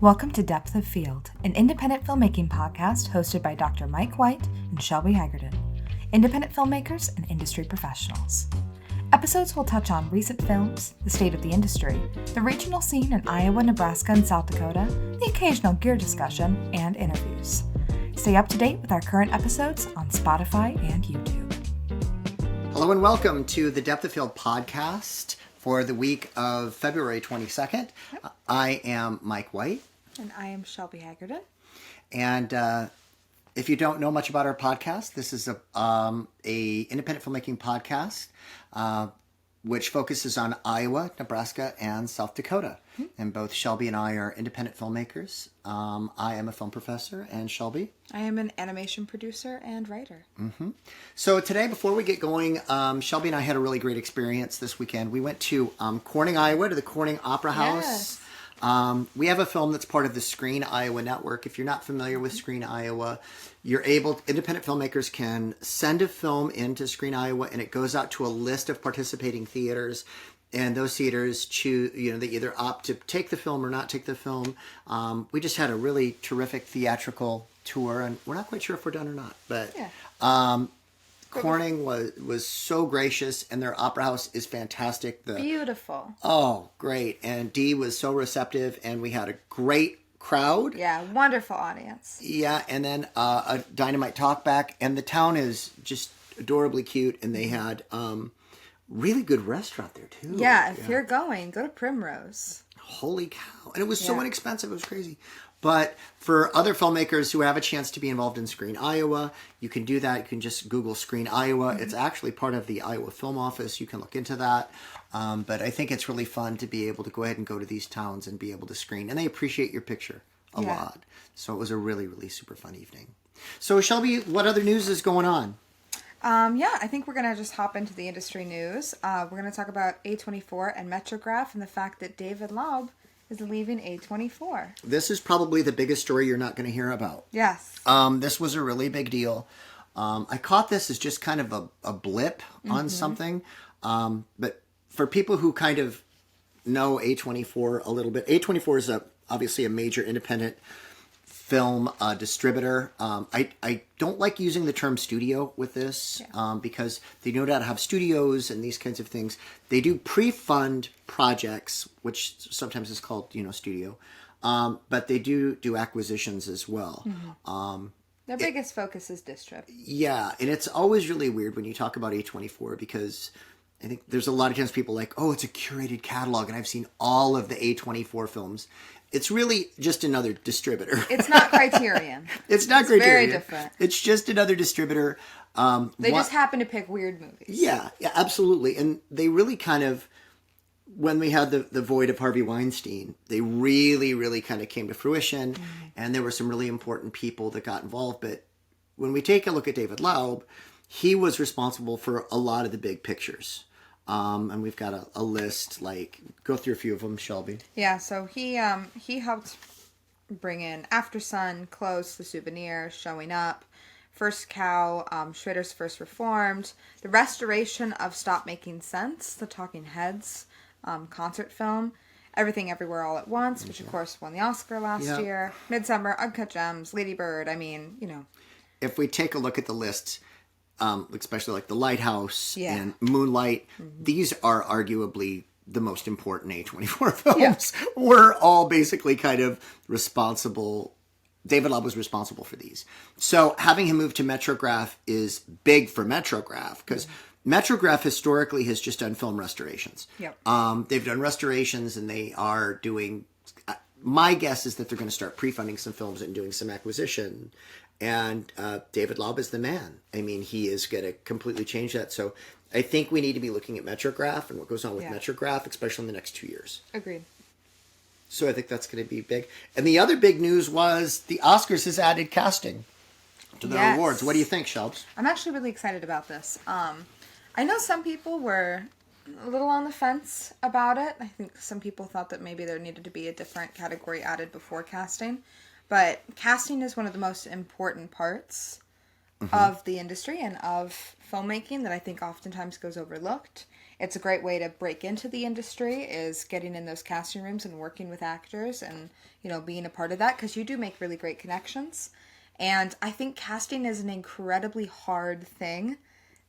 Welcome to Depth of Field, an independent filmmaking podcast hosted by Dr. Mike White and Shelby Hagerden, independent filmmakers and industry professionals. Episodes will touch on recent films, the state of the industry, the regional scene in Iowa, Nebraska, and South Dakota, the occasional gear discussion, and interviews. Stay up to date with our current episodes on Spotify and YouTube. Hello and welcome to the Depth of Field podcast for the week of February 22nd. Yep. I am Mike White. And I am Shelby Hagerden. And if you don't know much about our podcast, this is a independent filmmaking podcast which focuses on Iowa, Nebraska, and South Dakota. Mm-hmm. And both Shelby and I are independent filmmakers. I am a film professor, and Shelby? I am an animation producer and writer. Mm-hmm. So today, before we get going, Shelby and I had a really great experience this weekend. We went to Corning, Iowa, to the Corning Opera House. Yes. We have a film that's part of the Screen Iowa network. If you're not familiar with Screen Iowa, independent filmmakers can send a film into Screen Iowa, and it goes out to a list of participating theaters. And those theaters choose, they either opt to take the film or not take the film. We just had a really terrific theatrical tour, and we're not quite sure if we're done or not. But yeah. Corning was so gracious, and their opera house is fantastic. Beautiful. Oh, great. And Dee was so receptive, and we had a great crowd. Yeah, wonderful audience. Yeah, and then a dynamite talkback, and the town is just adorably cute, and they had really good restaurant there, too. Yeah, if you're going, go to Primrose. Holy cow. And it was so inexpensive. It was crazy. But for other filmmakers who have a chance to be involved in Screen Iowa, you can do that. You can just Google Screen Iowa. Mm-hmm. It's actually part of the Iowa Film Office. You can look into that. But I think it's really fun to be able to go ahead and go to these towns and be able to screen. And they appreciate your picture a lot. So it was a really, really super fun evening. So Shelby, what other news is going on? I think we're going to just hop into the industry news. We're going to talk about A24 and Metrograph and the fact that David Laub is leaving A24. This is probably the biggest story you're not going to hear about. Yes. This was a really big deal. I caught this as just kind of a blip on something. But for people who kind of know A24 a little bit, A24 is obviously a major independent film distributor. I don't like using the term studio with this because they know how to have studios and these kinds of things. They do pre-fund projects, which sometimes is called, studio. But they do acquisitions as well. Mm-hmm. Their biggest focus is distrib. Yeah, and it's always really weird when you talk about A24 because I think there's a lot of times people are like, oh, it's a curated catalog, and I've seen all of the A24 films. It's really just another distributor. It's not Criterion. It's Criterion. Very different. It's just another distributor. They just happen to pick weird movies. Yeah, absolutely. And they really kind of, when we had the void of Harvey Weinstein, they really, really kind of came to fruition. Mm-hmm. And there were some really important people that got involved. But when we take a look at David Laub, he was responsible for a lot of the big pictures. And we've got a list, go through a few of them, Shelby. Yeah, so he helped bring in After Sun, Close, The Souvenir, Showing Up, First Cow, Schrader's First Reformed, the restoration of Stop Making Sense, the Talking Heads concert film, Everything Everywhere All at Once, which of course won the Oscar last year, Midsummer, Uncut Gems, Lady Bird, If we take a look at the list, especially like The Lighthouse and Moonlight, these are arguably the most important A24 films. Yeah. We're all basically kind of responsible. David Laub was responsible for these. So having him move to Metrograph is big for Metrograph because Metrograph historically has just done film restorations. Yep. They've done restorations and they are doing, my guess is that they're going to start pre-funding some films and doing some acquisition. And David Laub is the man. I mean, he is going to completely change that. So I think we need to be looking at Metrograph and what goes on with Metrograph, especially in the next 2 years. Agreed. So I think that's going to be big. And the other big news was the Oscars has added casting to their awards. What do you think, Shelbs? I'm actually really excited about this. I know some people were a little on the fence about it. I think some people thought that maybe there needed to be a different category added before casting. But casting is one of the most important parts of the industry and of filmmaking that I think oftentimes goes overlooked. it's a great way to break into the industry, is getting in those casting rooms and working with actors and, being a part of that, because you do make really great connections. And I think casting is an incredibly hard thing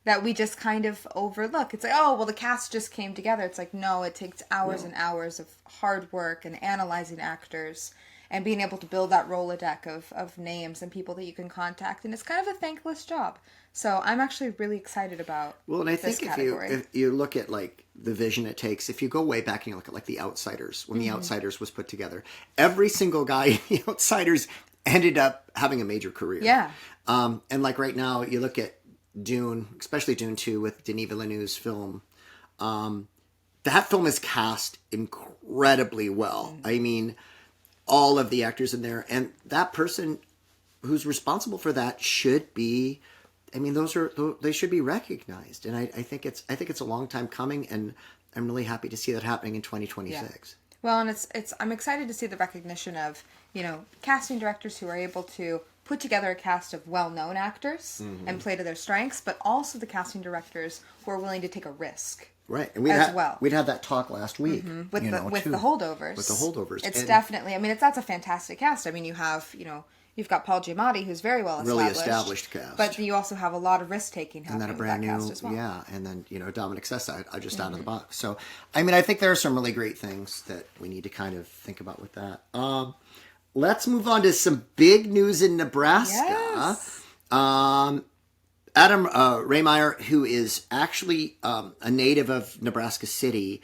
that we just kind of overlook. It's like, oh, well, the cast just came together. It's like, no, it takes hours and hours of hard work and analyzing actors and being able to build that Rolodeck of names and people that you can contact. And it's kind of a thankless job. So I'm actually really excited about Well, and I think category. if you look at like the vision it takes, if you go way back and you look at like The Outsiders, when The Outsiders was put together, every single guy in The Outsiders ended up having a major career. Yeah. And like right now, you look at Dune, especially Dune 2 with Denis Villeneuve's film. That film is cast incredibly well. I mean, all of the actors in there, and that person who's responsible for that should be, I mean, they should be recognized. And I think it's a long time coming, and I'm really happy to see that happening in 2026. Yeah. Well, and I'm excited to see the recognition of, casting directors who are able to put together a cast of well-known actors and play to their strengths, but also the casting directors who are willing to take a risk. Right. And we'd had that talk last week. With the holdovers. With the holdovers. It's definitely, I mean, that's a fantastic cast. I mean, you have, you've got Paul Giamatti, who's very well established. Really established cast. But you also have a lot of risk-taking happening and then a brand with that new, cast as well. Yeah, and then, Dominic Sessa are just out of the box. So, I mean, I think there are some really great things that we need to kind of think about with that. Let's move on to some big news in Nebraska. Yes. Adam Rehmeyer, who is actually a native of Nebraska City,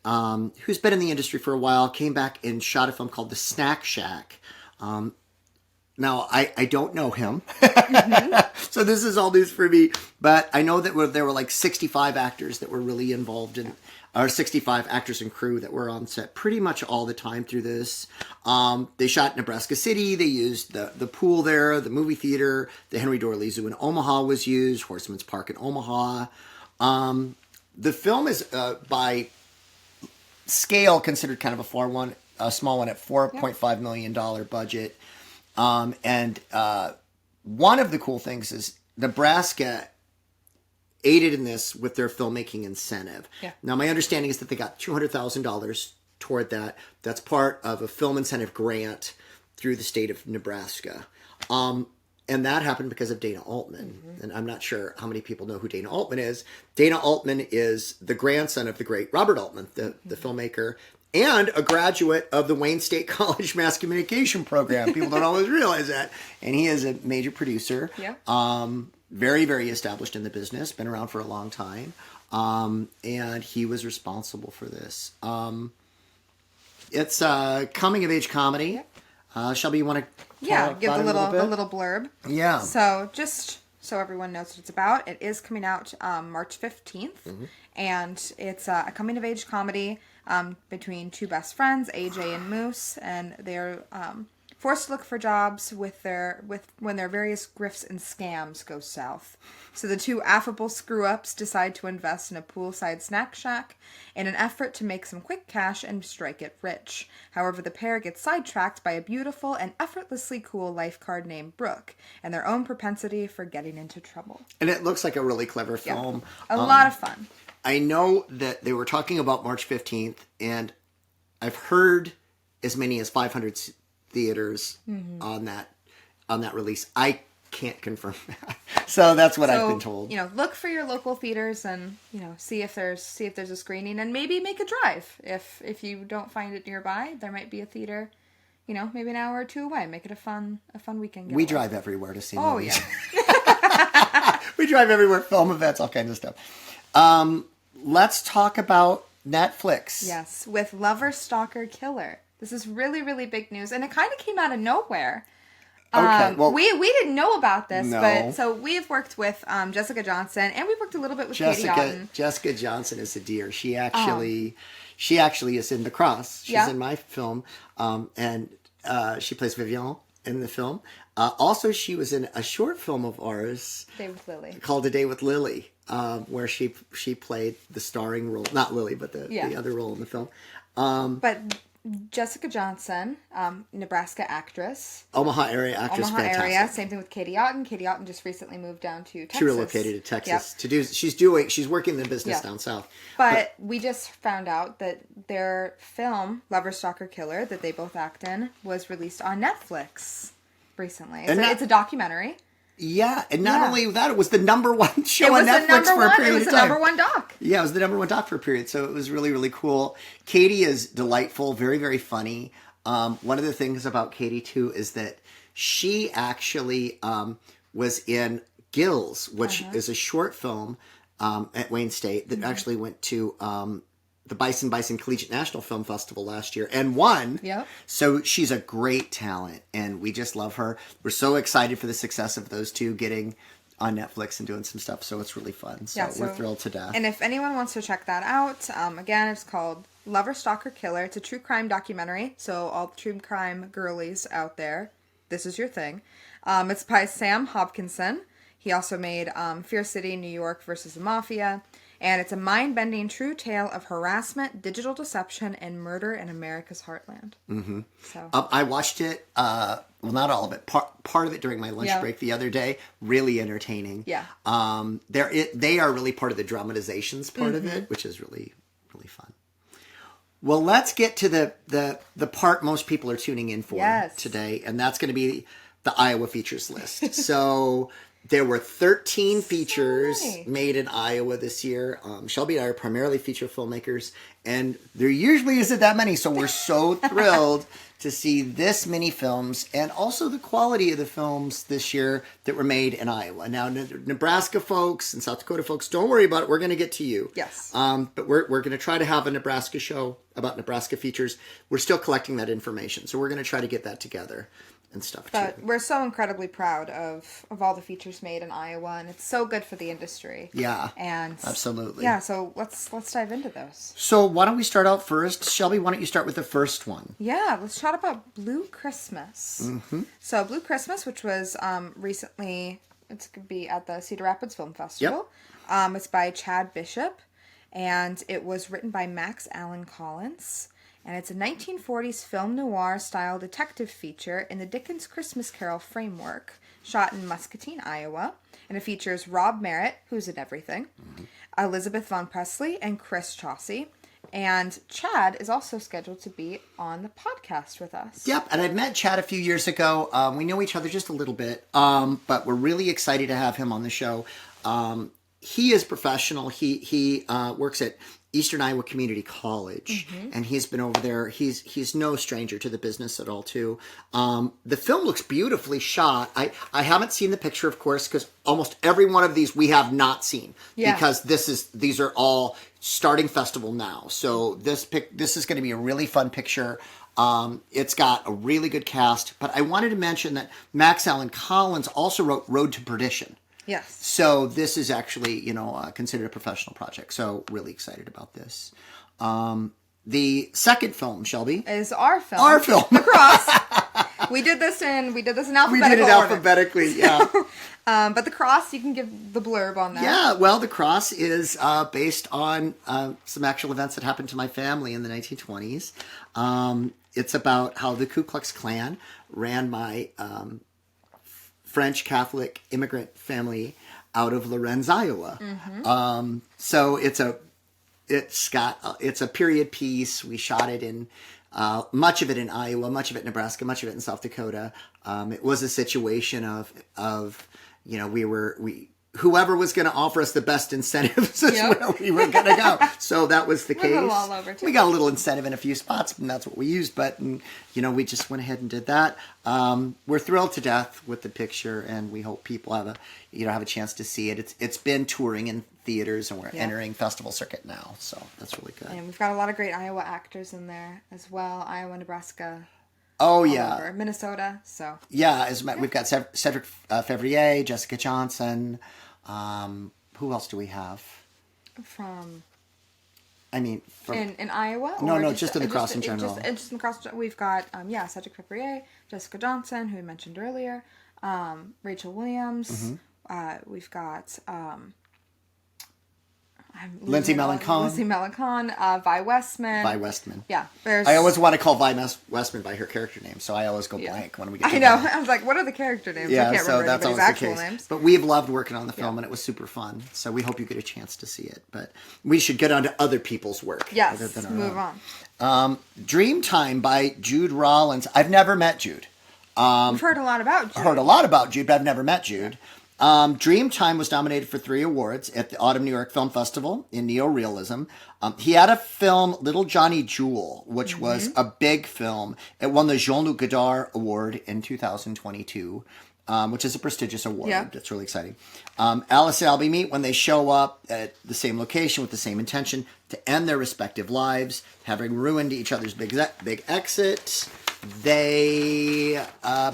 who's been in the industry for a while, came back and shot a film called The Snack Shack. Now, I don't know him, so this is all news for me, but I know that there were like 65 actors that were really involved in, or 65 actors and crew that were on set pretty much all the time through this. They shot in Nebraska City. They used the pool there, the movie theater, the Henry Dorley Zoo in Omaha was used, Horseman's Park in Omaha. The film is, by scale, considered kind of a small one at $4.5 million budget. And one of the cool things is Nebraska aided in this with their filmmaking incentive. Yeah. Now, my understanding is that they got $200,000 toward that. That's part of a film incentive grant through the state of Nebraska. And that happened because of Dana Altman. And I'm not sure how many people know who Dana Altman is. Dana Altman is the grandson of the great Robert Altman, the filmmaker, and a graduate of the Wayne State College Mass Communication program. People don't always realize that. And he is a major producer. Yeah. Very, very established in the business. Been around for a long time. And he was responsible for this. It's a coming-of-age comedy. Shelby, you want to give a little blurb? Yeah. So just so everyone knows what it's about, it is coming out March 15th. And it's a coming-of-age comedy between two best friends, AJ and Moose, and they're forced to look for jobs when their various grifts and scams go south. So the two affable screw-ups decide to invest in a poolside snack shack in an effort to make some quick cash and strike it rich. However, the pair gets sidetracked by a beautiful and effortlessly cool lifeguard named Brooke and their own propensity for getting into trouble. And it looks like a really clever film. Yeah. A lot of fun. I know that they were talking about March 15th, and I've heard as many as 500 theaters on that release. I can't confirm that. So that's what I've been told. Look for your local theaters and, see if there's a screening, and maybe make a drive. If you don't find it nearby, there might be a theater, maybe an hour or two away. Make it a fun weekend getaway. We drive everywhere to see movies. Yeah. We drive everywhere, film events, all kinds of stuff. Let's talk about Netflix. Yes, with Lover, Stalker, Killer. This is really, really big news, and it kind of came out of nowhere. Okay, well, we didn't know about this, but so we've worked with Jessica Johnson, and we've worked a little bit with Katie Otten. Jessica Johnson is a dear. She actually is in The Cross. She's in my film, and she plays Vivian in the film. Also, she was in a short film of ours, Day with Lily, called A Day with Lily, where she played the starring role, not Lily, but the other role in the film. But Jessica Johnson, Nebraska actress. Omaha area actress, Omaha fantastic. area. Same thing with Katie Otten. Katie Otten just recently moved down to Texas. She relocated to Texas Yep. she's working the business down south. But we just found out that their film, Lover, Stalker, Killer, that they both act in, was released on Netflix recently. It's a documentary. Yeah, and not only that, it was the number one show on Netflix for a period of time. It was the number one doc. Yeah, it was the number one doc for a period, so it was really, really cool. Katie is delightful, very, very funny. One of the things about Katie, too, is that she actually was in Gills, which is a short film at Wayne State that actually went to the Bison Collegiate National Film Festival last year and won. Yep. So she's a great talent, and we just love her. We're so excited for the success of those two getting on Netflix and doing some stuff, so it's really fun. So we're thrilled to death. And if anyone wants to check that out, again, it's called Lover, Stalker, Killer. It's a true crime documentary, so all the true crime girlies out there, this is your thing. It's by Sam Hopkinson. He also made Fear City, New York versus the Mafia. And it's a mind-bending true tale of harassment, digital deception, and murder in America's heartland. Mm-hmm. So I watched it, well, not all of it, part of it during my lunch break the other day. Really entertaining. Yeah. They are really part of the dramatizations part of it, which is really, really fun. Well, let's get to the part most people are tuning in for today, and that's going to be the Iowa features list. So there were 13 features made in Iowa this year. Shelby and I are primarily feature filmmakers, and there usually isn't that many, so we're so thrilled to see this many films and also the quality of the films this year that were made in Iowa. Now, Nebraska folks and South Dakota folks, don't worry about it. We're going to get to you. Yes. But we're going to try to have a Nebraska show about Nebraska features. We're still collecting that information, so we're going to try to get that together and stuff but too. We're so incredibly proud of all the features made in Iowa, and it's so good for the industry. Yeah, and absolutely. Yeah, so let's dive into those. So why don't we start out first? Shelby, why don't you start with the first one? Yeah, let's chat about Blue Christmas. Mm-hmm. So Blue Christmas, which was recently, it's going to be at the Cedar Rapids Film Festival. Yep. It's by Chad Bishop, and it was written by Max Allan Collins. And it's a 1940s film noir style detective feature in the Dickens Christmas Carol framework, shot in Muscatine, Iowa. And it features Rob Merritt, who's in everything, Elizabeth Von Presley, and Chris Chaucy. And Chad is also scheduled to be on the podcast with us. Yep, and I've met Chad a few years ago. We know each other just a little bit, but we're really excited to have him on the show. He is professional. He works at Eastern Iowa Community College, and he's been over there. He's no stranger to the business at all, too. The film looks beautifully shot. I haven't seen the picture, of course, because almost every one of these we have not seen, because these are all starting festival now. So this is going to be a really fun picture. It's got a really good cast, but I wanted to mention that Max Allan Collins also wrote Road to Perdition. Yes. So this is actually, considered a professional project. So really excited about this. The second film, Shelby, is our film. Our film, The Cross. We did this in alphabetical order. We did it alphabetically, yeah. But The Cross, you can give the blurb on that. Yeah, well, The Cross is based on some actual events that happened to my family in the 1920s. It's about how the Ku Klux Klan ran my French Catholic immigrant family out of Lorenz, Iowa. So it's a period piece. We shot it in much of it in Iowa, much of it in Nebraska, much of it in South Dakota. It was a situation of whoever was going to offer us the best incentives is where we were going to go. So that was the case. All over too. We got a little incentive in a few spots, and that's what we used. But, we just went ahead and did that. We're thrilled to death with the picture, and we hope people have a chance to see it. It's been touring in theaters, and we're entering festival circuit now. So that's really good. And we've got a lot of great Iowa actors in there as well. Iowa, Nebraska. Oh, yeah. Over. Minnesota, so. Yeah, we've got Cedric Fevrier, Jessica Johnson. Who else do we have? In Iowa? No, just in the Cross in general. Just in the Cross. We've got, Cedric Fevrier, Jessica Johnson, who we mentioned earlier, Rachel Williams. We've got, Lindsay Melancon, Vi Westman. Vi Westman. Yeah. I always want to call Vi Westman by her character name, so I always go blank when we get to I know. I was like, what are the character names? Yeah, I can't remember anybody's actual names. But we've loved working on the film, and it was super fun. So we hope you get a chance to see it. But we should get on to other people's work. Yes, let's move on. Dreamtime by Jude Rollins. I've never met Jude. We've heard a lot about Jude. Heard a lot about Jude, but I've never met Jude. Dreamtime was nominated for 3 awards at the Autumn New York Film Festival in neorealism. He had a film, Little Johnny Jewel, which was a big film. It won the Jean-Luc Godard Award in 2022, which is a prestigious award. Yeah. That's really exciting. Alice and Albie meet when they show up at the same location with the same intention to end their respective lives, having ruined each other's big exit. They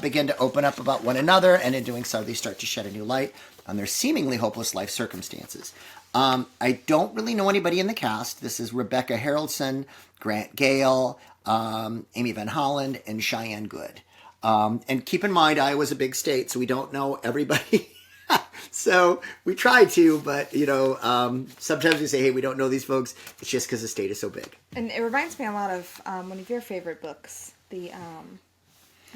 begin to open up about one another, and in doing so, they start to shed a new light on their seemingly hopeless life circumstances. I don't really know anybody in the cast. This is Rebecca Haraldson, Grant Gale, Amy Van Holland, and Cheyenne Good. And keep in mind, Iowa's a big state, so we don't know everybody. So we try to, but, sometimes we say, hey, we don't know these folks. It's just because the state is so big. And it reminds me a lot of one of your favorite books. I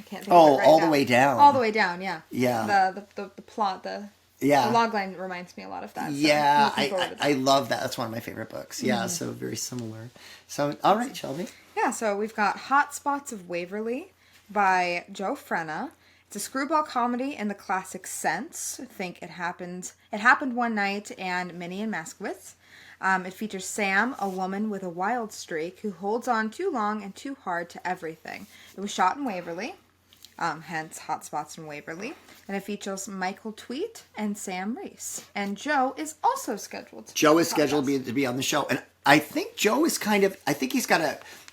can't think of it right All now. the Way down. All the Way Down, yeah. Yeah. The plot, the Yeah. The logline reminds me a lot of that. So yeah, I love that. That's one of my favorite books. Yeah, so very similar. So, all right, Shelby. Yeah, so we've got Hot Spots of Waverly by Joe Frenna. It's a screwball comedy in the classic sense. Think It Happened One Night and Minnie and Maskowitz. It features Sam, a woman with a wild streak who holds on too long and too hard to everything. It was shot in Waverly, hence Hot Spots in Waverly. And it features Michael Tweet and Sam Reese. And Joe is also scheduled to be on the show. And I think Joe is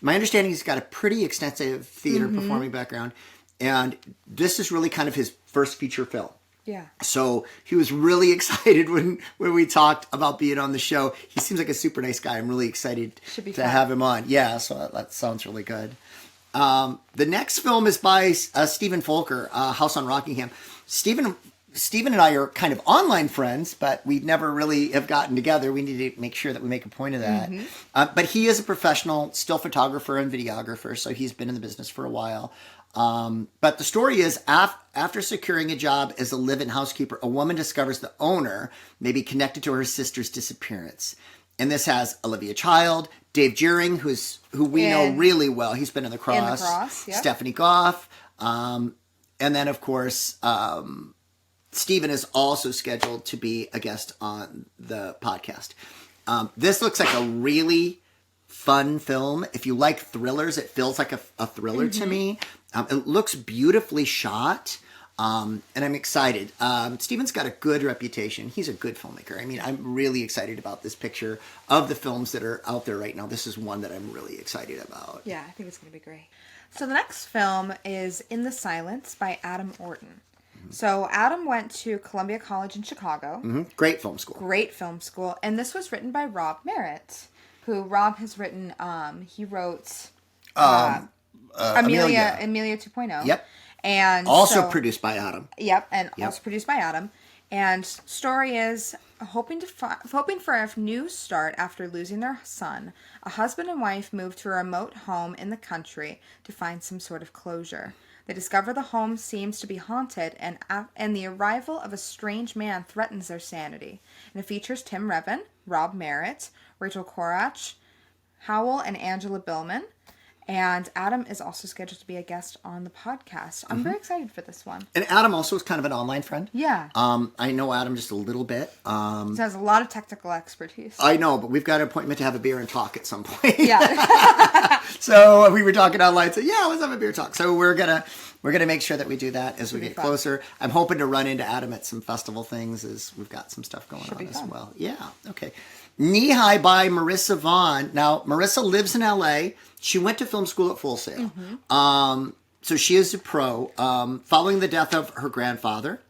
my understanding he's got a pretty extensive theater performing background. And this is really kind of his first feature film. Yeah. So he was really excited when we talked about being on the show. He seems like a super nice guy. I'm really excited to have him on. Yeah, so that sounds really good. The next film is by Stephen Folker, House on Rockingham. Stephen and I are kind of online friends, but we never really have gotten together. We need to make sure that we make a point of that. But he is a professional still photographer and videographer, so he's been in the business for a while. But the story is, after securing a job as a live-in housekeeper, a woman discovers the owner may be connected to her sister's disappearance. And this has Olivia Child, Dave Jeering, who we know really well. He's been in The Cross. Yep. Stephanie Goff. And then, of course, Stephen is also scheduled to be a guest on the podcast. This looks like a really fun film. If you like thrillers, it feels like a thriller to me. It looks beautifully shot, and I'm excited. Stephen's got a good reputation. He's a good filmmaker. I mean, I'm really excited about this picture of the films that are out there right now. This is one that I'm really excited about. Yeah, I think it's going to be great. So the next film is In the Silence by Adam Orton. So Adam went to Columbia College in Chicago. Great film school. And this was written by Rob Merritt, who Rob has written, he wrote Amelia 2.0. Yep. And also produced by Adam. Yep, and also produced by Adam. And story is hoping for a new start after losing their son. A husband and wife move to a remote home in the country to find some sort of closure. They discover the home seems to be haunted, and the arrival of a strange man threatens their sanity. And it features Tim Revin, Rob Merritt, Rachel Korach, Howell, and Angela Billman. And Adam is also scheduled to be a guest on the podcast. I'm very excited for this one. And Adam also is kind of an online friend. Yeah. I know Adam just a little bit. He has a lot of technical expertise. I know, but we've got an appointment to have a beer and talk at some point. Yeah. So we were talking online. So yeah, let's have a beer talk. So we're gonna make sure that we do that as we get closer. I'm hoping to run into Adam at some festival things as we've got some stuff going on as well. Yeah. Okay. Knee High by Marissa Vaughn. Now, Marissa lives in LA. She went to film school at Full Sail. So she is a pro. Following the death of her grandfather,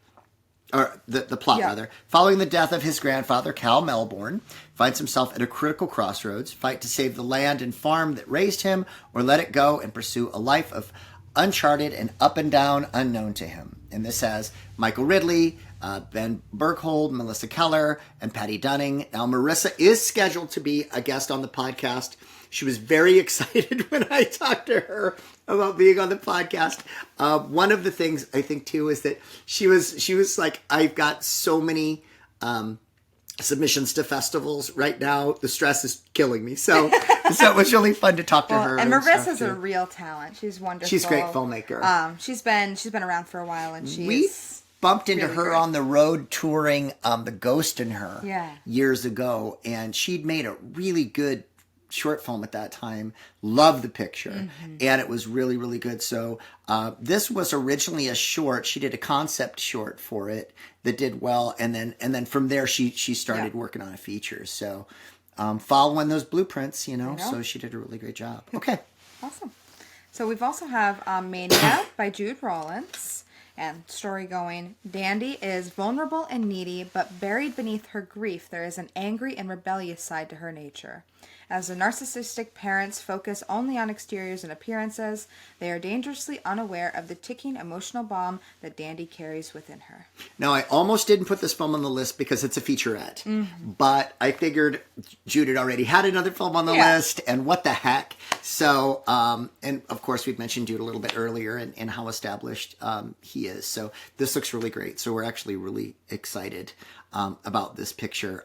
or the plot rather, following the death of his grandfather, Cal Melbourne finds himself at a critical crossroads, fight to save the land and farm that raised him, or let it go and pursue a life of uncharted and up and down unknown to him. And this has Michael Ridley, Ben Berghold, Melissa Keller, and Patty Dunning. Now, Marissa is scheduled to be a guest on the podcast. She was very excited when I talked to her about being on the podcast. One of the things I think too is that she was like, I've got so many submissions to festivals right now. The stress is killing me. So it was really fun to talk to her. And Marissa's a real talent. She's wonderful. She's a great filmmaker. She's been around for a while, and we bumped into her great. on the road touring The Ghost in Her years ago, and she'd made a really good short film at that time. Loved the picture, and it was really, really good. So this was originally a short. She did a concept short for it that did well, and then from there she started working on a feature. So following those blueprints, so she did a really great job. Okay. Awesome. So we've also have Mania by Jude Rollins. And story going, Dandy is vulnerable and needy, but buried beneath her grief, there is an angry and rebellious side to her nature. As the narcissistic parents focus only on exteriors and appearances, they are dangerously unaware of the ticking emotional bomb that Dandy carries within her. Now, I almost didn't put this film on the list because it's a featurette, but I figured Jude had already had another film on the list, and what the heck. So, and of course, we've mentioned Jude a little bit earlier and how established he is. So this looks really great. So we're actually really excited about this picture.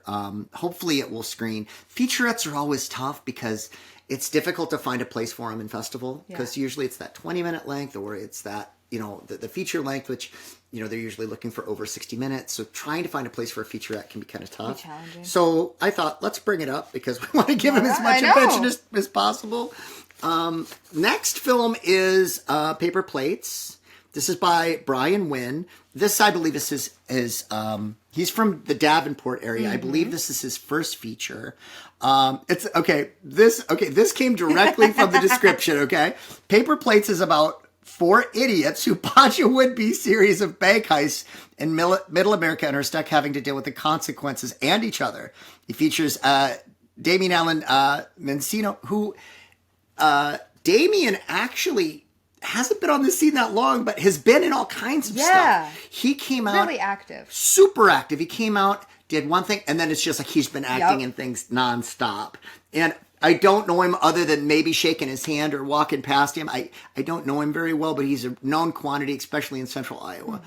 Hopefully it will screen. Featurettes are always tough because it's difficult to find a place for them in festival, because usually it's that 20-minute length, or it's that, the feature length, which, they're usually looking for over 60 minutes. So trying to find a place for a featurette can be kind of tough. Challenging. So I thought, let's bring it up because we want to give him as much attention as possible. Next film is Paper Plates. This is by Brian Wynn. This, I believe, is he's from the Davenport area. I believe this is his first feature. It's okay. This came directly from the description. Okay, Paper Plates is about 4 idiots who botch a would-be series of bank heists in Middle America and are stuck having to deal with the consequences and each other. He features Damien Allen Mencino, who Damien actually hasn't been on the scene that long, but has been in all kinds of stuff. He came out really active, super active. He came out, did one thing, and then it's just like he's been acting in things nonstop. And I don't know him other than maybe shaking his hand or walking past him. I don't know him very well, but he's a known quantity, especially in Central Iowa.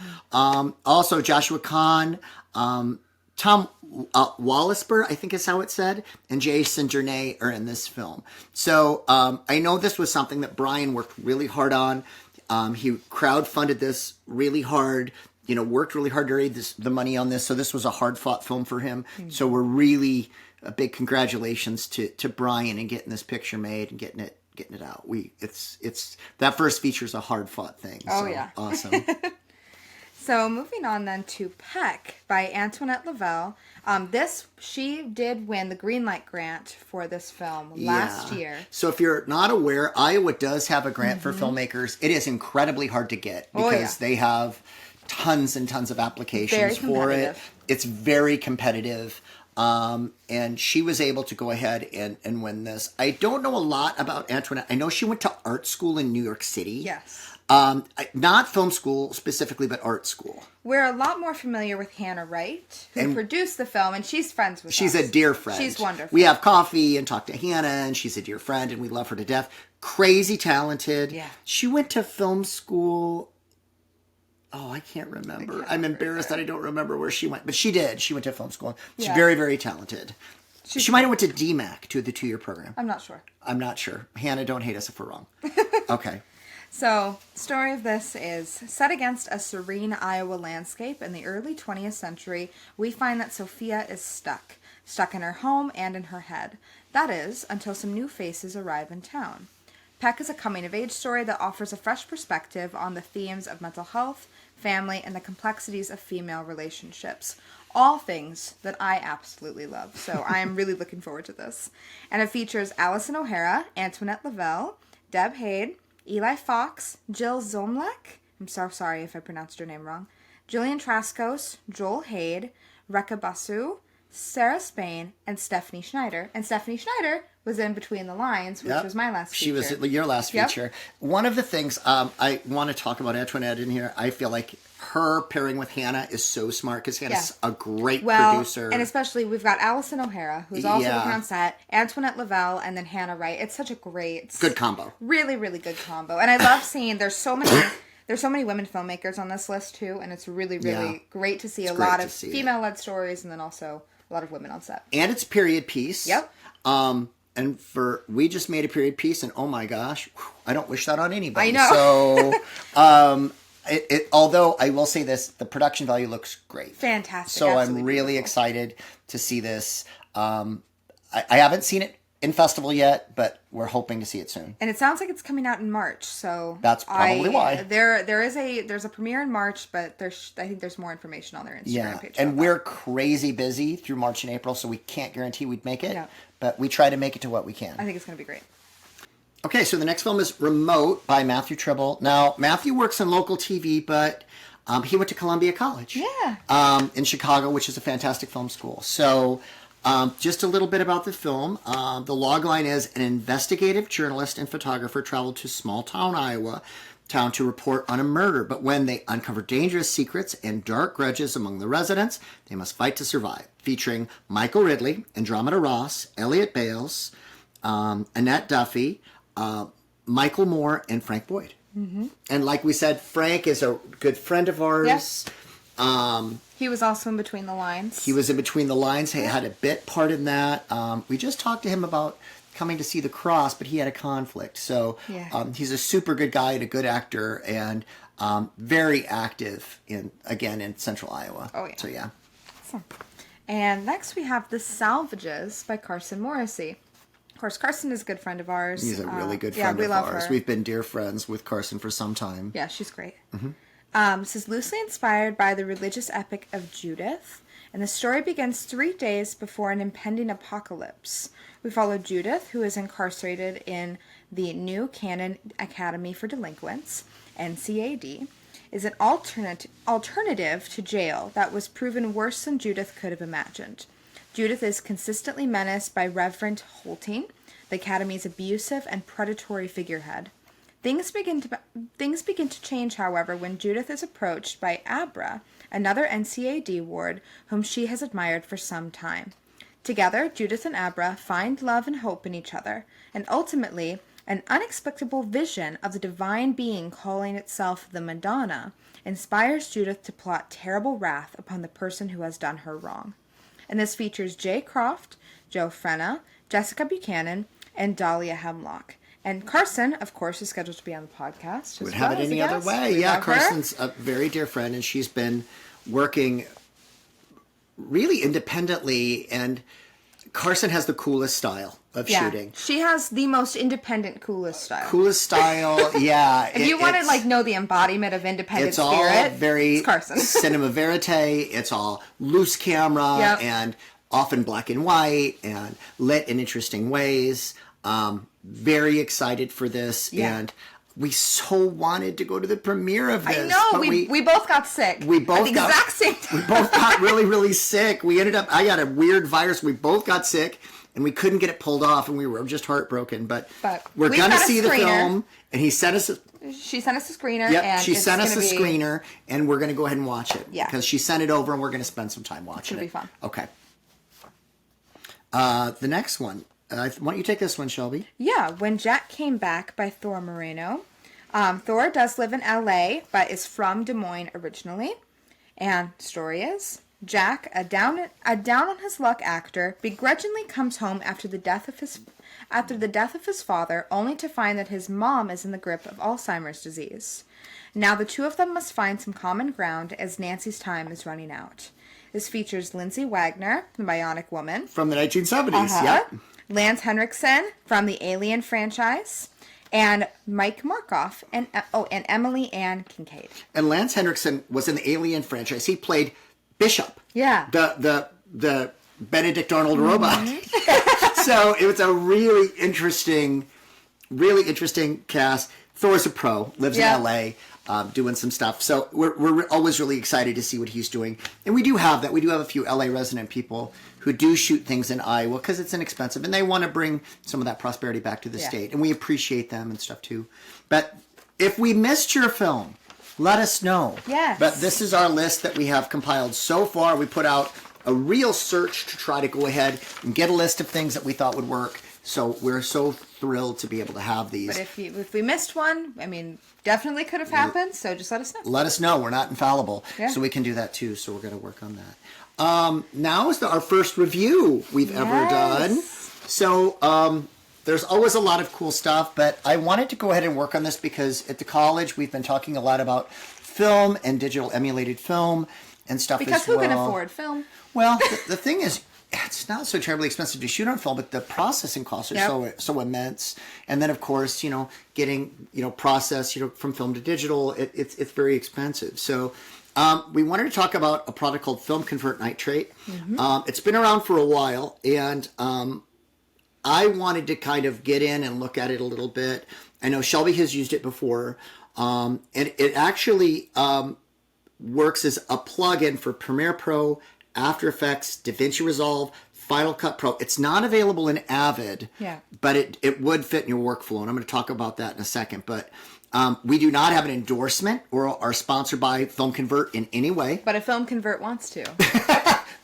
Also, Joshua Kahn, Tom Wallisper, I think is how it's said, and Jason Jernay are in this film. So I know this was something that Brian worked really hard on. He crowdfunded this really hard, worked really hard to raise the money on this. So this was a hard-fought film for him. So we're really a big congratulations to Brian and getting this picture made and getting it out. It's that first feature is a hard-fought thing. Awesome. So moving on then to Peck by Antoinette Lavelle. She did win the Greenlight Grant for this film last year. So if you're not aware, Iowa does have a grant for filmmakers. It is incredibly hard to get because they have tons and tons of applications for it. It's very competitive. And she was able to go ahead and win this. I don't know a lot about Antoinette. I know she went to art school in New York City. Yes. Not film school specifically, but art school. We're a lot more familiar with Hannah Wright, who produced the film, and she's friends with us. She's a dear friend. She's wonderful. We have coffee and talk to Hannah, and she's a dear friend, and we love her to death. Crazy talented. Yeah. She went to film school. Oh, I can't remember. I'm embarrassed that I don't remember where she went, but she did. She went to film school. She's very, very talented. She might have went to DMAC, to the 2-year program. I'm not sure. Hannah, don't hate us if we're wrong. Okay. So, the story of this is set against a serene Iowa landscape in the early 20th century. We find that Sophia is stuck in her home and in her head. That is, until some new faces arrive in town. Peck is a coming-of-age story that offers a fresh perspective on the themes of mental health, family, and the complexities of female relationships. All things that I absolutely love. So I am really looking forward to this. And it features Allison O'Hara, Antoinette Lavelle, Deb Haid, Eli Fox, Jill Zomlek, I'm so sorry if I pronounced her name wrong, Jillian Traskos, Joel Haid, Rekha Basu, Sarah Spain, and Stephanie Schneider. And Stephanie Schneider was in Between the Lines, which was my last feature. She was your last feature. One of the things I want to talk about Antoinette in here, I feel like her pairing with Hannah is so smart because Hannah's a great producer. And especially we've got Allison O'Hara, who's also working on set, Antoinette Lavelle, and then Hannah Wright. It's such a good combo. Really, really good combo. And I love seeing there's so many women filmmakers on this list too, and it's really, really great to see a lot of female-led stories and then also a lot of women on set. And it's period piece. Yep. And we just made a period piece, and oh my gosh, I don't wish that on anybody. I know. So, although I will say this, the production value looks great. Fantastic. So I'm really excited to see this. I haven't seen it in festival yet, but we're hoping to see it soon. And it sounds like it's coming out in March, so that's probably why. There's a premiere in March, but I think there's more information on their Instagram page. And we're crazy busy through March and April, so we can't guarantee we'd make it. But we try to make it to what we can. I think it's going to be great. Okay, so the next film is Remote by Matthew Tribble. Now, Matthew works on local TV, but he went to Columbia College. In Chicago, which is a fantastic film school. So, just a little bit about the film. The logline is an investigative journalist and photographer traveled to small town Iowa town to report on a murder. But when they uncover dangerous secrets and dark grudges among the residents, they must fight to survive. Featuring Michael Ridley, Andromeda Ross, Elliot Bales, Annette Duffy, Michael Moore, and Frank Boyd. Mm-hmm. And like we said, Frank is a good friend of ours. He was also in Between the Lines. He was in Between the Lines. He had a bit part in that. We just talked to him about coming to see The Cross, but he had a conflict. So he's a super good guy and a good actor and very active in Central Iowa. Oh, yeah. So, yeah. Awesome. And next we have The Salvages by Carson Morrissey. Of course, Carson is a good friend of ours. He's a really good friend of ours. We've been dear friends with Carson for some time. Yeah, she's great. Mm-hmm. This is loosely inspired by the religious epic of Judith, and the story begins 3 days before an impending apocalypse. We follow Judith, who is incarcerated in the New Canaan Academy for Delinquents, NCAD, is an alternative to jail that was proven worse than Judith could have imagined. Judith is consistently menaced by Reverend Holting, the Academy's abusive and predatory figurehead. Things begin to change, however, when Judith is approached by Abra, another NCAD ward whom she has admired for some time. Together, Judith and Abra find love and hope in each other, and ultimately, an unexplicable vision of the divine being calling itself the Madonna inspires Judith to plot terrible wrath upon the person who has done her wrong. And this features Jay Croft, Joe Frenna, Jessica Buchanan, and Dahlia Hemlock. And Carson, of course, is scheduled to be on the podcast. Would have it any other way. Yeah, Carson's a very dear friend, and she's been working really independently, and Carson has the coolest style of shooting. She has the most independent, coolest style. Coolest style, yeah. If you want to know the embodiment of independent spirit, it's all very Carson. Cinema verite. It's all loose camera and often black and white and lit in interesting ways. Very excited for this, and we so wanted to go to the premiere of this. I know, we both got sick. We both at the exact same time. We both got really, really sick. I got a weird virus. We both got sick, and we couldn't get it pulled off, and we were just heartbroken. But we're going to see the film, and she sent us a screener. Yep, and she sent us a screener, and we're going to go ahead and watch it. Yeah. Because she sent it over, and we're going to spend some time watching it. It's going to be fun. Okay. The next one. Why don't you take this one, Shelby? Yeah, When Jack Came Back by Thor Moreno. Thor does live in LA, but is from Des Moines originally. And story is, Jack, a down on his luck actor, begrudgingly comes home after the death of his father, only to find that his mom is in the grip of Alzheimer's disease. Now the two of them must find some common ground as Nancy's time is running out. This features Lindsay Wagner, the Bionic Woman. From the 1970s, yeah. Lance Henriksen from the Alien franchise, and Mike Markoff, and Emily Ann Kincaid. And Lance Henriksen was in the Alien franchise. He played Bishop. Yeah. The Benedict Arnold robot. So it was a really interesting cast. Thor's a pro, lives in LA, doing some stuff. So we're always really excited to see what he's doing. And we do have that. We do have a few LA resident people who do shoot things in Iowa because it's inexpensive and they want to bring some of that prosperity back to the state. And we appreciate them and stuff too. But if we missed your film, let us know. Yes. But this is our list that we have compiled so far. We put out a real search to try to go ahead and get a list of things that we thought would work. So we're so thrilled to be able to have these. But if we missed one, I mean, definitely could have happened. So just let us know. Let us know. We're not infallible. Yeah. So we can do that too. So we're going to work on that. Now is our first review we've ever done. So there's always a lot of cool stuff, but I wanted to go ahead and work on this because at the college we've been talking a lot about film and digital emulated film and stuff because as well. Who can afford film? Well, the thing is, it's not so terribly expensive to shoot on film, but the processing costs are so immense. And then, of course, getting process from film to digital, it's very expensive. So we wanted to talk about a product called Film Convert Nitrate. It's been around for a while, and I wanted to kind of get in and look at it a little bit. I know Shelby has used it before, and it actually works as a plug-in for Premiere Pro, After Effects, DaVinci Resolve, Final Cut Pro. It's not available in Avid, but it would fit in your workflow, and I'm going to talk about that in a second. But we do not have an endorsement or are sponsored by Film Convert in any way. But if Film Convert wants to.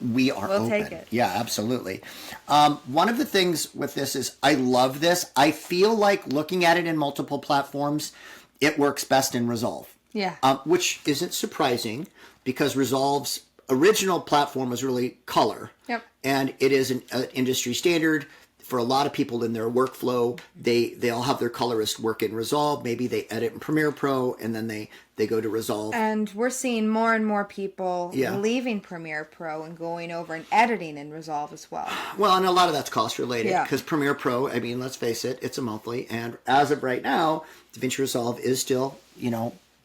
We'll open. Take it. Yeah, absolutely. One of the things with this is I love this. I feel like looking at it in multiple platforms, it works best in Resolve. Yeah. Which isn't surprising because Resolve's original platform was really color. Yep. And it is an industry standard. For a lot of people in their workflow, they all have their colorist work in Resolve. Maybe they edit in Premiere Pro, and then they go to Resolve. And we're seeing more and more people leaving Premiere Pro and going over and editing in Resolve as well. Well, and a lot of that's cost related because Premiere Pro, I mean, let's face it, it's a monthly. And as of right now, DaVinci Resolve is still,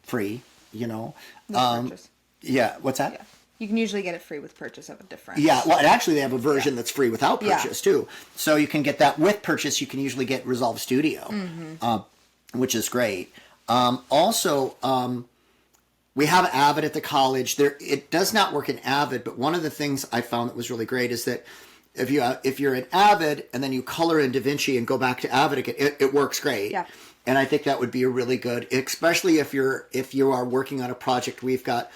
free, With purchase. Yeah, what's that? Yeah. You can usually get it free with purchase of a different. Yeah, well, and actually they have a version that's free without purchase too. So you can get that with purchase. You can usually get Resolve Studio, which is great. Also, we have Avid at the college. It does not work in Avid, but one of the things I found that was really great is that if you're in Avid and then you color in DaVinci and go back to Avid again, it works great. Yeah. And I think that would be a really good, especially if you are working on a project. We've got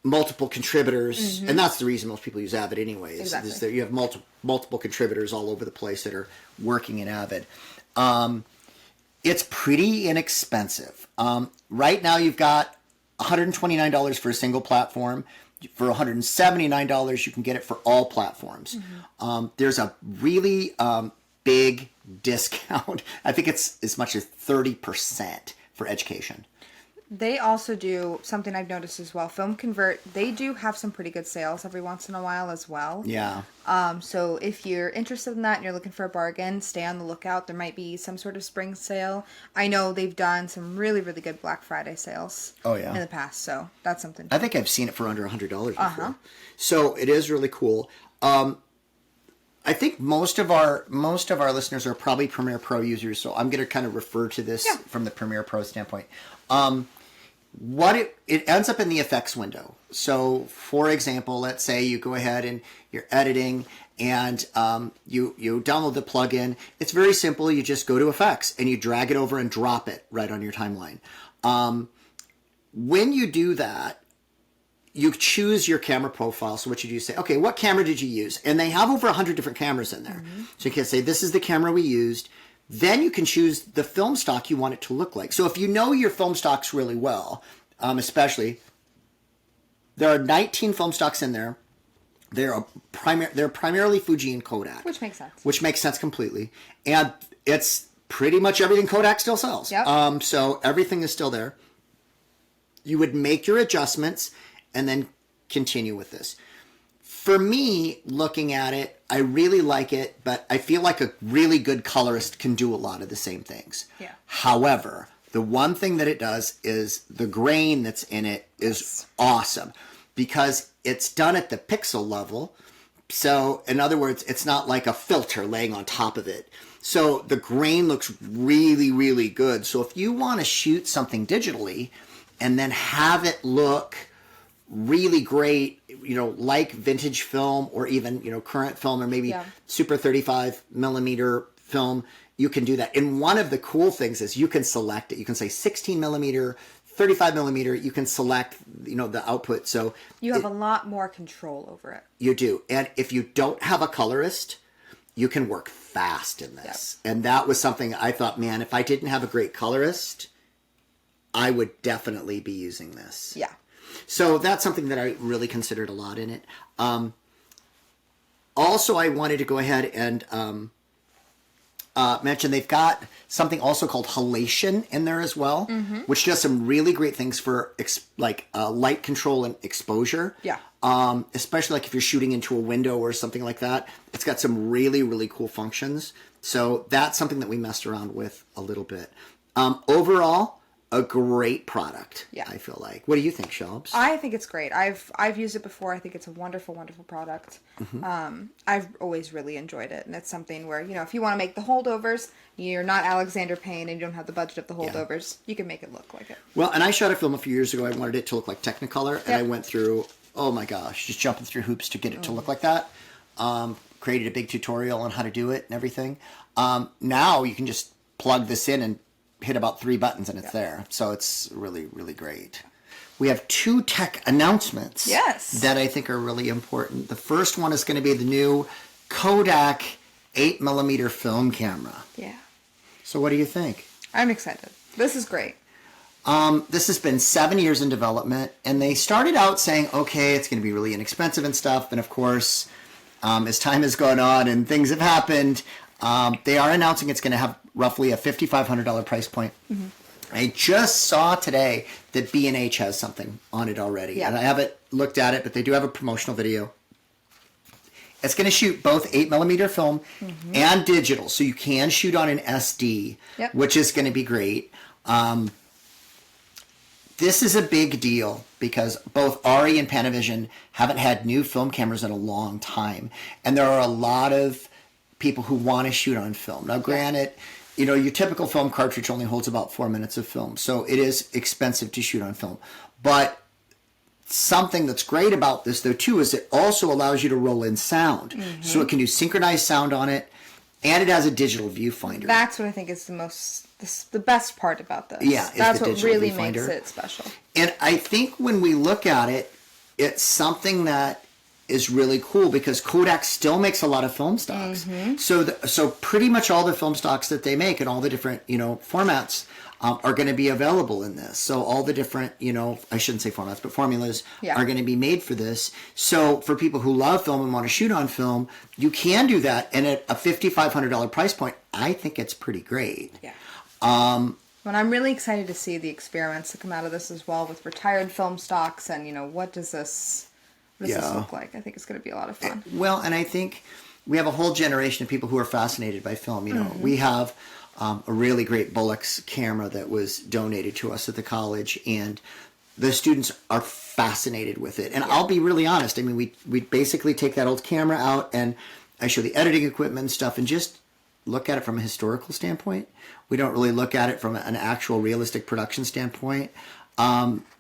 multiple contributors, and that's the reason most people use Avid anyways. Exactly. Is that you have multiple contributors all over the place that are working in Avid. It's pretty inexpensive. Right now you've got $129 for a single platform. For $179 you can get it for all platforms. There's a really big discount. I think it's as much as 30% for education. They also do something I've noticed as well. Film Convert, they do have some pretty good sales every once in a while as well. Yeah. So if you're interested in that and you're looking for a bargain, stay on the lookout. There might be some sort of spring sale. I know they've done some really, really good Black Friday sales. in the past. So that's something. I think I've seen it for under $100 before. So it is really cool. I think most of our listeners are probably Premiere Pro users, so I'm going to kind of refer to this from the Premiere Pro standpoint. What it ends up in the effects window. So, for example, let's say you go ahead and you're editing and you download the plugin. It's very simple. You just go to effects and you drag it over and drop it right on your timeline. When you do that, you choose your camera profile. So what you do is say, okay, what camera did you use? And they have over 100 different cameras in there. So you can say, this is the camera we used. Then you can choose the film stock you want it to look like. So if you know your film stocks really well, especially, there are 19 film stocks in there. They're primarily Fuji and Kodak. Which makes sense. Which makes sense completely. And it's pretty much everything Kodak still sells. Yep. So everything is still there. You would make your adjustments and then continue with this. For me, looking at it, I really like it, but I feel like a really good colorist can do a lot of the same things. Yeah. However, the one thing that it does is the grain that's in it is awesome because it's done at the pixel level. So, in other words, it's not like a filter laying on top of it. So the grain looks really, really good. So if you want to shoot something digitally and then have it look really great like vintage film or even, current film or maybe super 35 millimeter film, you can do that. And one of the cool things is you can select it. You can say 16 millimeter, 35 millimeter, you can select, the output. So you have a lot more control over it. You do. And if you don't have a colorist, you can work fast in this. Yep. And that was something I thought, man, if I didn't have a great colorist, I would definitely be using this. Yeah. So that's something that I really considered a lot in it. Also, I wanted to go ahead and mention they've got something also called halation in there as well, which does some really great things for light control and exposure. Yeah. Especially like if you're shooting into a window or something like that. It's got some really, really cool functions. So that's something that we messed around with a little bit. Overall, a great product, I feel like. What do you think, Shelbs? I think it's great. I've used it before. I think it's a wonderful, wonderful product. I've always really enjoyed it. And it's something where, if you want to make the holdovers, you're not Alexander Payne and you don't have the budget of the holdovers, you can make it look like it. Well, and I shot a film a few years ago. I wanted it to look like Technicolor. And I went through, oh my gosh, just jumping through hoops to get it to look like that. Created a big tutorial on how to do it and everything. Now you can just plug this in and hit about 3 buttons and it's there. So it's really, really great. We have 2 tech announcements that I think are really important. The first one is going to be the new Kodak 8mm film camera. Yeah. So what do you think? I'm excited. This is great. This has been 7 years in development, and they started out saying, okay, it's going to be really inexpensive and stuff. And of course, as time has gone on and things have happened, they are announcing it's going to have roughly a $5,500 price point. I just saw today that B&H has something on it already. And I haven't looked at it, but they do have a promotional video. It's going to shoot both 8mm film and digital. So you can shoot on an SD, which is going to be great. This is a big deal because both ARRI and Panavision haven't had new film cameras in a long time. And there are a lot of people who want to shoot on film. Now, granted, your typical film cartridge only holds about 4 minutes of film, so it is expensive to shoot on film. But something that's great about this, though, too, is it also allows you to roll in sound. So it can do synchronized sound on it, and it has a digital viewfinder. That's what I think is the best part about this. Yeah, that's what really makes it special. And I think when we look at it, it's something that is really cool because Kodak still makes a lot of film stocks. So pretty much all the film stocks that they make and all the different, formats are going to be available in this. So all the different, I shouldn't say formats, but formulas are going to be made for this. So for people who love film and want to shoot on film, you can do that. And at a $5,500 price point, I think it's pretty great. Yeah. But I'm really excited to see the experiments that come out of this as well with retired film stocks and, what does this look like? I think it's going to be a lot of fun. Well, and I think we have a whole generation of people who are fascinated by film. We have a really great Bolex camera that was donated to us at the college, and the students are fascinated with it. And I'll be really honest. I mean, we basically take that old camera out, and I show the editing equipment and stuff, and just look at it from a historical standpoint. We don't really look at it from an actual realistic production standpoint.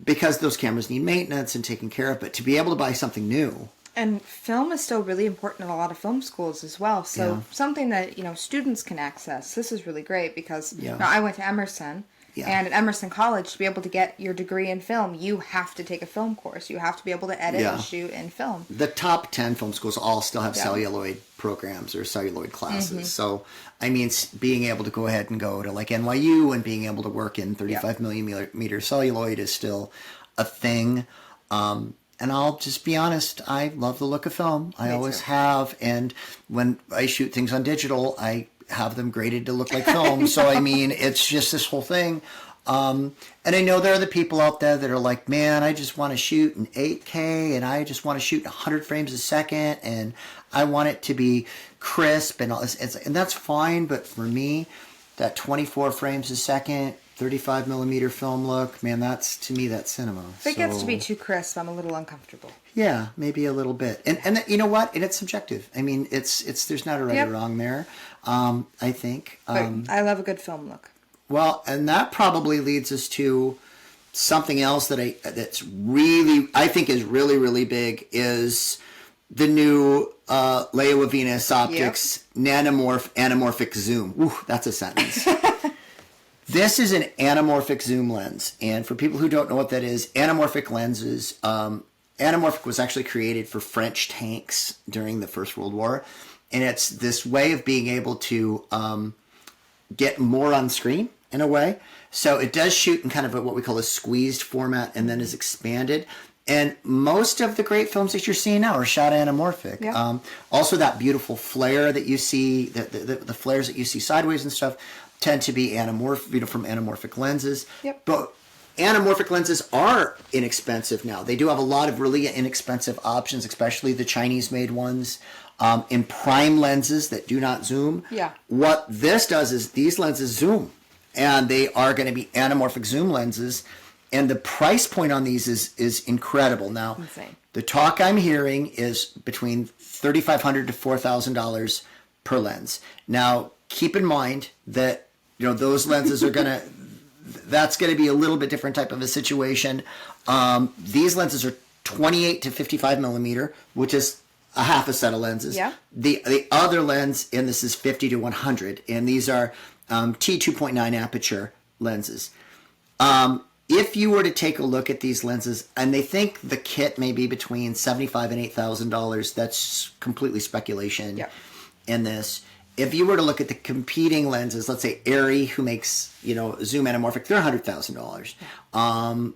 Because those cameras need maintenance and taken care of, but to be able to buy something new. And film is still really important in a lot of film schools as well. So something that, students can access. This is really great because I went to Emerson. And at Emerson College, to be able to get your degree in film, you have to take a film course. You have to be able to edit and shoot in film. The top 10 film schools all still have celluloid programs or celluloid classes. So, I mean, being able to go ahead and go to like NYU and being able to work in 35 millimeter celluloid is still a thing. And I'll just be honest, I love the look of film. I always have. And when I shoot things on digital, I have them graded to look like film. So, I mean, it's just this whole thing. And I know there are the people out there that are like, man, I just want to shoot in 8K and I just want to shoot 100 frames a second and I want it to be crisp and all this. And that's fine. But for me, that 24 frames a second, 35 millimeter film look, man, to me, that's cinema. If it gets to be too crisp, I'm a little uncomfortable. Yeah, maybe a little bit. And you know what? And it's subjective. I mean, there's not a right or wrong there. I think. But I love a good film look. Well, and that probably leads us to Something else that's really, I think is really, really big is the new Laowa Venus Optics Anamorphic Zoom. Ooh, that's a sentence. This is an anamorphic zoom lens. And for people who don't know what that is, anamorphic lenses, anamorphic was actually created for French tanks during the First World War. And it's this way of being able to get more on screen in a way. So it does shoot in kind of what we call a squeezed format and then is expanded. And most of the great films that you're seeing now are shot anamorphic. Yeah. Also, that beautiful flare that you see, the flares that you see sideways and stuff, tend to be anamorphic, from anamorphic lenses. Yep. But anamorphic lenses are inexpensive now. They do have a lot of really inexpensive options, especially the Chinese-made ones, in prime lenses that do not zoom. Yeah. What this does is these lenses zoom, and they are going to be anamorphic zoom lenses. And the price point on these is incredible. Now, insane. The talk I'm hearing is between $3,500 to $4,000 per lens. Now, keep in mind that those lenses are gonna. That's going to be a little bit different type of a situation. These lenses are 28 to 55 millimeter, which is a half a set of lenses. Yeah. The other lens in this is 50 to 100, and these are T2.9 aperture lenses. If you were to take a look at these lenses, and they think the kit may be between $7,500 and $8,000, that's completely speculation. Yeah. In this. If you were to look at the competing lenses, let's say Arri, who makes, zoom anamorphic, they're $100,000.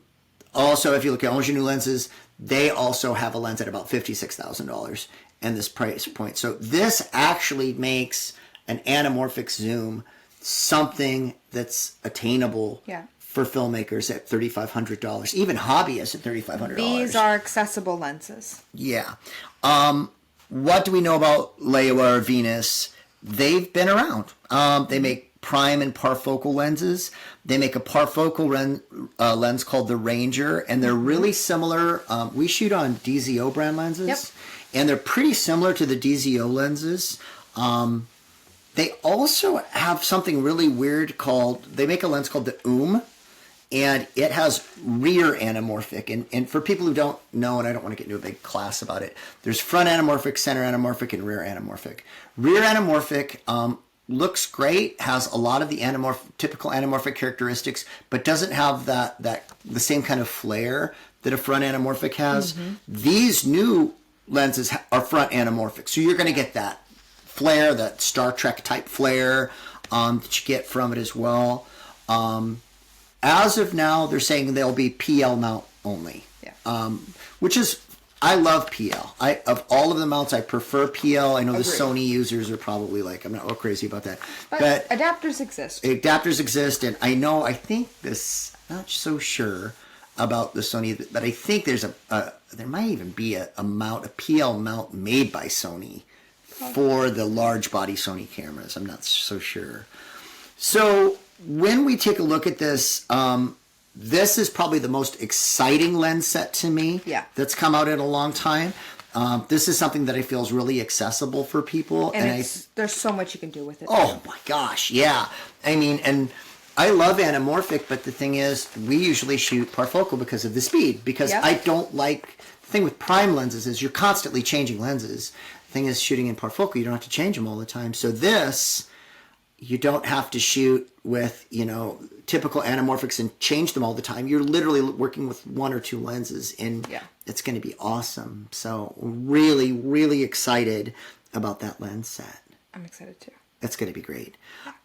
Also, if you look at Ingenue lenses, they also have a lens at about $56,000 in this price point. So this actually makes an anamorphic zoom something that's attainable for filmmakers at $3,500, even hobbyists at $3,500. These are accessible lenses. Yeah. What do we know about Laowa or Venus? They've been around. They make prime and parfocal lenses. They make a parfocal lens called the Ranger, and they're really similar. We shoot on DZO brand lenses, and they're pretty similar to the DZO lenses. They also have something really weird they make a lens called the and it has rear anamorphic. And for people who don't know, and I don't want to get into a big class about it, there's front anamorphic, center anamorphic, and rear anamorphic. Rear anamorphic looks great, has a lot of the typical anamorphic characteristics, but doesn't have the same kind of flare that a front anamorphic has. Mm-hmm. These new lenses are front anamorphic, so you're going to get that flare, that Star Trek type flare that you get from it as well. As of now, they're saying they'll be PL mount only, which is, I love PL. Of all of the mounts, I prefer PL. I know the Sony users are probably like, I'm not real crazy about that. But adapters exist. Adapters exist, and I think this, I'm not so sure about the Sony, but I think there might even be a PL mount made by Sony for the large body Sony cameras. I'm not so sure. So when we take a look at this, this is probably the most exciting lens set to me that's come out in a long time. This is something that I feel is really accessible for people. And there's so much you can do with it. Oh my gosh, yeah. I mean, and I love anamorphic, but the thing is, we usually shoot parfocal because of the speed. Because I don't like, the thing with prime lenses is you're constantly changing lenses. The thing is, shooting in parfocal, you don't have to change them all the time. So this, you don't have to shoot with, typical anamorphics and change them all the time. You're literally working with one or two lenses, and it's going to be awesome. So really, really excited about that lens set. I'm excited too. That's going to be great.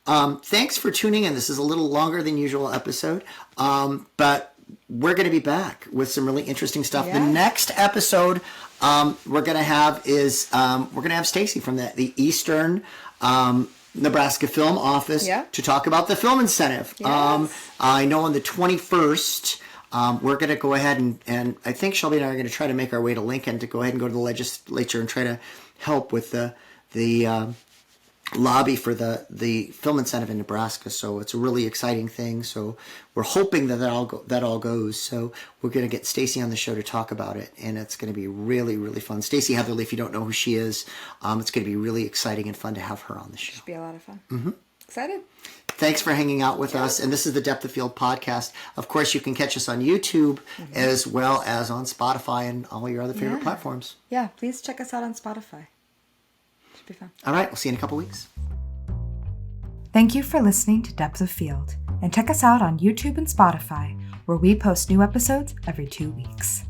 Thanks for tuning in. This is a little longer than usual episode, but we're going to be back with some really interesting stuff. Yeah. The next episode we're going to have Stacy from the Eastern Nebraska Film Office to talk about the film incentive. Yes. I know on the 21st, we're going to go ahead and I think Shelby and I are going to try to make our way to Lincoln to go ahead and go to the legislature and try to help with the lobby for the film incentive in Nebraska. So it's a really exciting thing. So we're hoping that all goes. So we're going to get Stacy on the show to talk about it, and it's going to be really, really fun. Stacy Heatherly, if you don't know who she is, it's going to be really exciting and fun to have her on the show. Should be a lot of fun. Mm-hmm. Excited. Thanks for hanging out with us. And this is the Depth of Field podcast. Of course, you can catch us on YouTube as well as on Spotify and all your other favorite platforms. Yeah, please check us out on Spotify. Should be fun. All right, we'll see you in a couple weeks. Thank you for listening to Depth of Field, and check us out on YouTube and Spotify, where we post new episodes every 2 weeks.